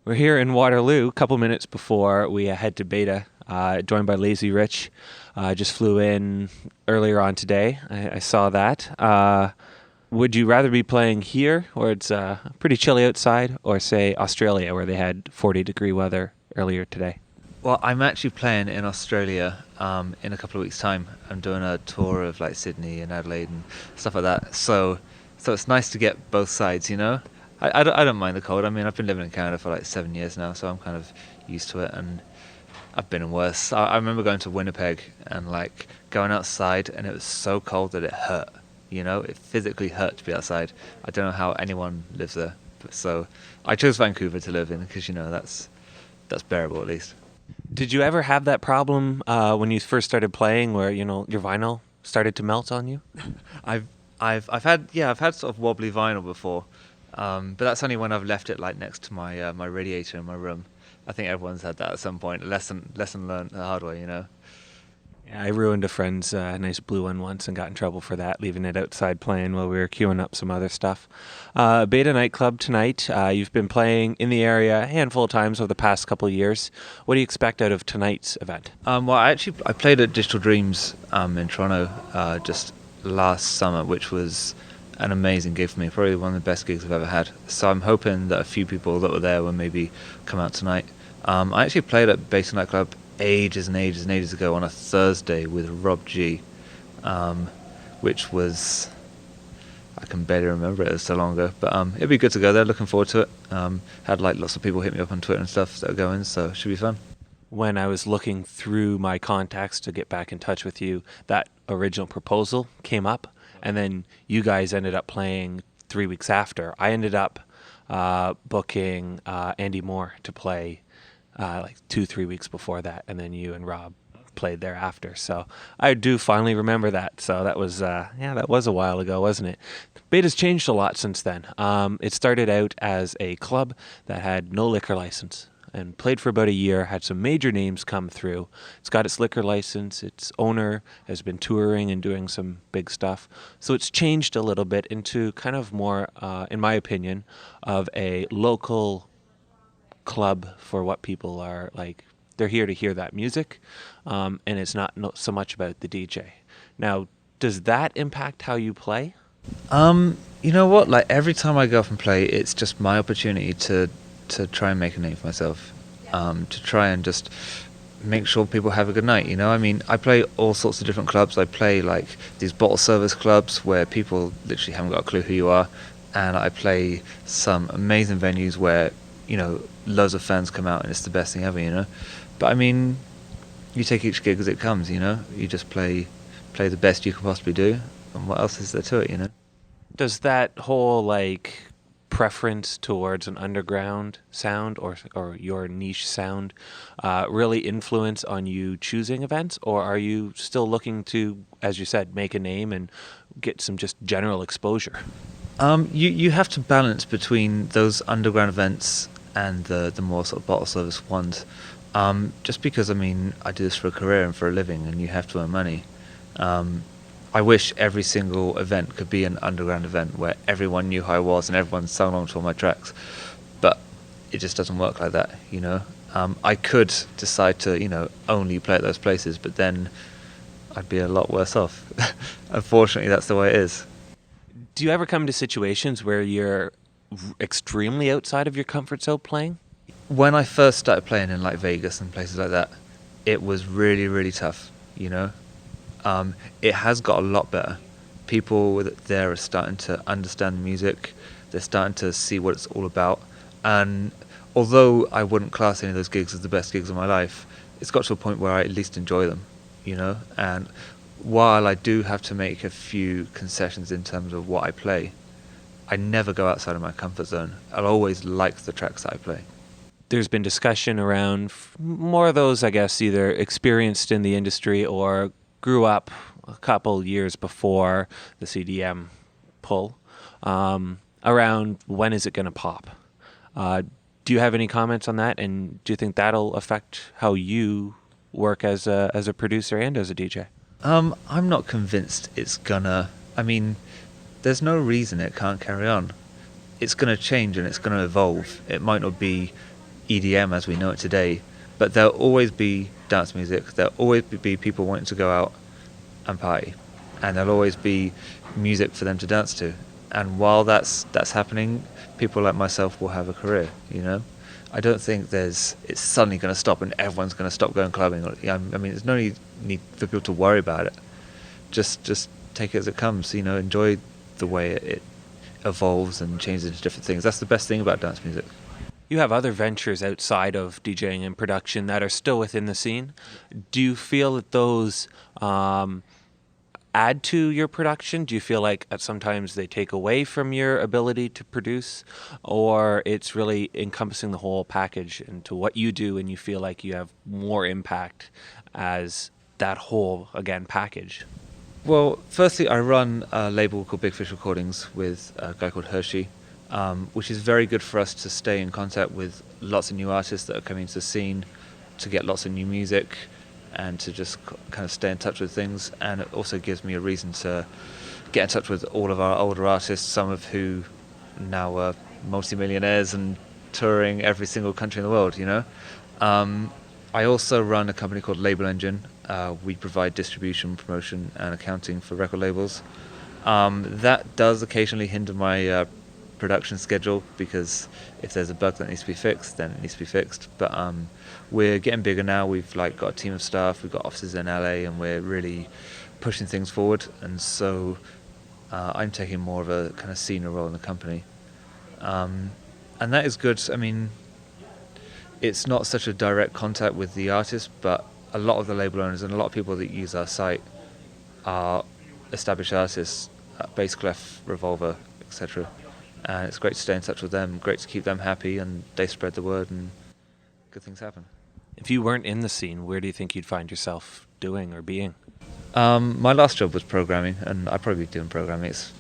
We're here in Waterloo, a couple minutes before we head to Beta, joined by Lazy Rich. Just flew in earlier on today. I saw that. Would you rather be playing here, where it's pretty chilly outside, or say Australia, where they had 40-degree weather earlier today? Well, I'm actually playing in Australia in a couple of weeks' time. I'm doing a tour of like Sydney and Adelaide and stuff like that. So it's nice to get both sides, you know. I don't mind the cold. I mean, I've been living in Canada for like 7 years now, so I'm kind of used to it. And I've been in worse. I remember going to Winnipeg and like going outside, and it was so cold that it hurt. You know, it physically hurt to be outside. I don't know how anyone lives there. So I chose Vancouver to live in because that's bearable at least. Did you ever have that problem when you first started playing, where your vinyl started to melt on you? I've I've had sort of wobbly vinyl before, but that's only when I've left it like next to my radiator in my room. I think everyone's had that at some point. Lesson learned the hard way, you know. Yeah, I ruined a friend's nice blue one once and got in trouble for that, leaving it outside playing while we were queuing up some other stuff. Beta Nightclub tonight. You've been playing in the area a handful of times over the past couple of years. What do you expect out of tonight's event? Well, I played at Digital Dreams in Toronto just last summer, which was an amazing gig for me. Probably one of the best gigs I've ever had. So I'm hoping that a few people that were there will maybe come out tonight. I actually played at Beta Nightclub ages and ages and ages ago on a Thursday with Rob G, which was, I can barely remember it, it was so long ago, but it'd be good to go there. Looking forward to it. Had like lots of people hit me up on Twitter and stuff that are going, so it should be fun. When I was looking through my contacts to get back in touch with you, that original proposal came up, and then you guys ended up playing 3 weeks after. I ended up booking Andy Moore to play like 2-3 weeks before that, and then you and Rob played thereafter. So I do finally remember that. So that was that was a while ago, wasn't it? Beta's changed a lot since then. It started out as a club that had no liquor license and played for about a year, had some major names come through. It's got its liquor license. Its owner has been touring and doing some big stuff. So it's changed a little bit into kind of more, in my opinion, of a local club for what people are like. They're here to hear that music, and it's not so much about the DJ. Now, does that impact how you play? You know what? Like every time I go up and play, it's just my opportunity to try and make a name for myself, to try and just make sure people have a good night. You know, I mean, I play all sorts of different clubs. I play like these bottle service clubs where people literally haven't got a clue who you are, and I play some amazing venues where loads of fans come out and it's the best thing ever. You know, but I mean, you take each gig as it comes. You know, you just play the best you can possibly do, and what else is there to it? You know. Does that whole like preference towards an underground sound or your niche sound really influence on you choosing events, or are you still looking to, as you said, make a name and get some just general exposure? You have to balance between those underground events and the more sort of bottle service ones. Just because, I mean, I do this for a career and for a living, and you have to earn money. I wish every single event could be an underground event where everyone knew who I was and everyone sang along to all my tracks, but it just doesn't work like that, you know. I could decide to, only play at those places, but then I'd be a lot worse off. Unfortunately, that's the way it is. Do you ever come to situations where you're extremely outside of your comfort zone playing? When I first started playing in like Vegas and places like that, it was really, really tough, you know. It has got a lot better. People there are starting to understand the music. They're starting to see what it's all about. And although I wouldn't class any of those gigs as the best gigs of my life, it's got to a point where I at least enjoy them, you know. And while I do have to make a few concessions in terms of what I play, I never go outside of my comfort zone. I'll always like the tracks that I play. There's been discussion around more of those, I guess, either experienced in the industry or grew up a couple years before the CDM pull, around when is it going to pop? Do you have any comments on that, and do you think that'll affect how you work as a producer and as a DJ? I'm not convinced it's gonna. I mean, there's no reason it can't carry on. It's gonna change and it's gonna evolve. It might not be, EDM as we know it today, but there'll always be dance music. There'll always be people wanting to go out and party, and there'll always be music for them to dance to. And while that's happening, people like myself will have a career. I don't think it's suddenly going to stop and everyone's going to stop going clubbing. I mean, there's no need for people to worry about it. Just take it as it comes. Enjoy the way it evolves and changes into different things. That's the best thing about dance music. You have other ventures outside of DJing and production that are still within the scene. Do you feel that those add to your production? Do you feel like sometimes they take away from your ability to produce, or it's really encompassing the whole package into what you do and you feel like you have more impact as that whole, again, package? Well, firstly, I run a label called Big Fish Recordings with a guy called Hershey, which is very good for us to stay in contact with lots of new artists that are coming to the scene, to get lots of new music, and to just kind of stay in touch with things. And it also gives me a reason to get in touch with all of our older artists, some of who now are multimillionaires and touring every single country in the world, I also run a company called Label Engine. We provide distribution, promotion, and accounting for record labels. That does occasionally hinder my production schedule, because if there's a bug that needs to be fixed, then it needs to be fixed. But we're getting bigger now. We've got a team of staff. We've got offices in LA, and we're really pushing things forward. And so I'm taking more of a kind of senior role in the company, and that is good. I mean, it's not such a direct contact with the artist, but a lot of the label owners and a lot of people that use our site are established artists, Bass Clef, Revolver, etc. And it's great to stay in touch with them, great to keep them happy, and they spread the word and good things happen. If you weren't in the scene, where do you think you'd find yourself doing or being? My last job was programming, and I'd probably be doing programming. It's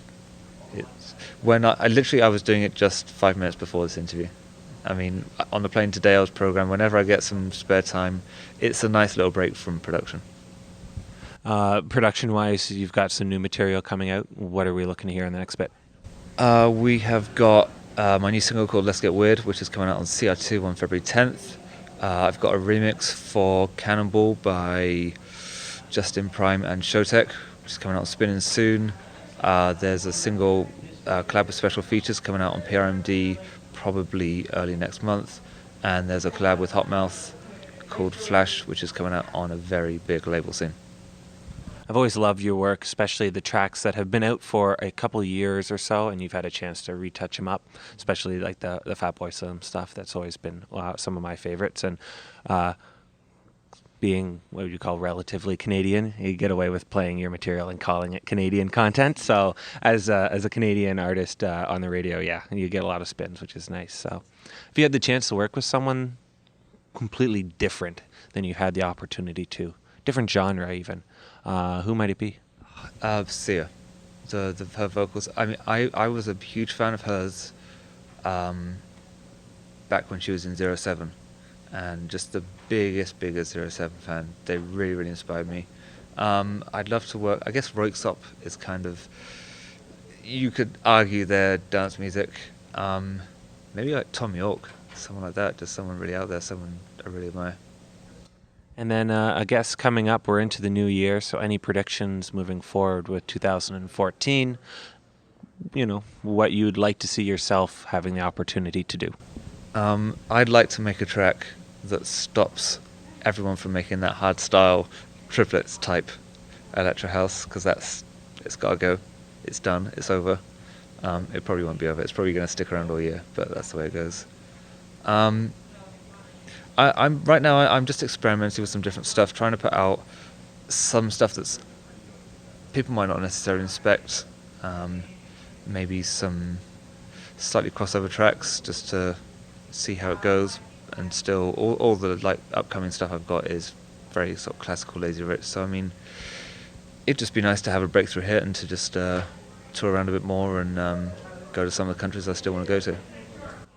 when I was doing it just 5 minutes before this interview. I mean, on the plane today I was programming. Whenever I get some spare time, it's a nice little break from production. Production-wise, you've got some new material coming out. What are we looking to hear in the next bit? We have got my new single called Let's Get Weird, which is coming out on CR2 on February 10th. I've got a remix for Cannonball by Justin Prime and Showtek, which is coming out on Spinnin' soon. There's a single collab with Special Features coming out on PRMD probably early next month. And there's a collab with Hotmouth called Flash, which is coming out on a very big label soon. I've always loved your work, especially the tracks that have been out for a couple of years or so, and you've had a chance to retouch them up, especially like the Fatboy Slim stuff. That's always been some of my favorites. And being what would you call relatively Canadian, you get away with playing your material and calling it Canadian content. So as a Canadian artist on the radio, yeah, you get a lot of spins, which is nice. So if you had the chance to work with someone completely different than you had the opportunity to, different genre even, who might it be? Sia, her vocals. I mean, I was a huge fan of hers back when she was in 07, and just the biggest 07 fan. They really, really inspired me. I'd love to work. I guess Röyksopp is kind of, you could argue their dance music. Maybe like Tom York, someone like that, just someone really out there, someone I really admire. And then I guess coming up, we're into the new year, so any predictions moving forward with 2014, what you'd like to see yourself having the opportunity to do? I'd like to make a track that stops everyone from making that hard style triplets type electro house, because it's got to go. It's done. It's over. It probably won't be over. It's probably going to stick around all year, but that's the way it goes. I'm just experimenting with some different stuff, trying to put out some stuff that's people might not necessarily expect. Maybe some slightly crossover tracks just to see how it goes. And still, all the upcoming stuff I've got is very sort of classical, Lazy Rich. So I mean, it'd just be nice to have a breakthrough hit and to just tour around a bit more and go to some of the countries I still want to go to.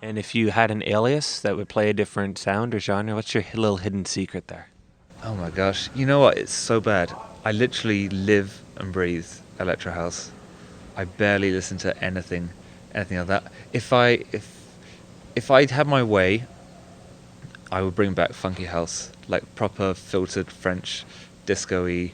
And if you had an alias that would play a different sound or genre, what's your little hidden secret there? Oh my gosh, you know what? It's so bad. I literally live and breathe electro house. I barely listen to anything like that. If I'd had my way, I would bring back funky house, like proper filtered French disco-y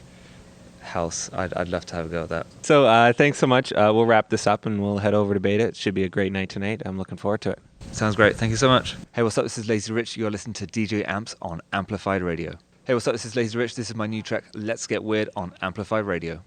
house. I'd love to have a go at that. So thanks so much. We'll wrap this up and we'll head over to Beta. It should be a great night tonight. I'm looking forward to it. Sounds great. Thank you so much. Hey, what's up? This is Lazy Rich. You're listening to DJ Amps on Amplified Radio. Hey, what's up? This is Lazy Rich. This is my new track, Let's Get Weird, on Amplified Radio.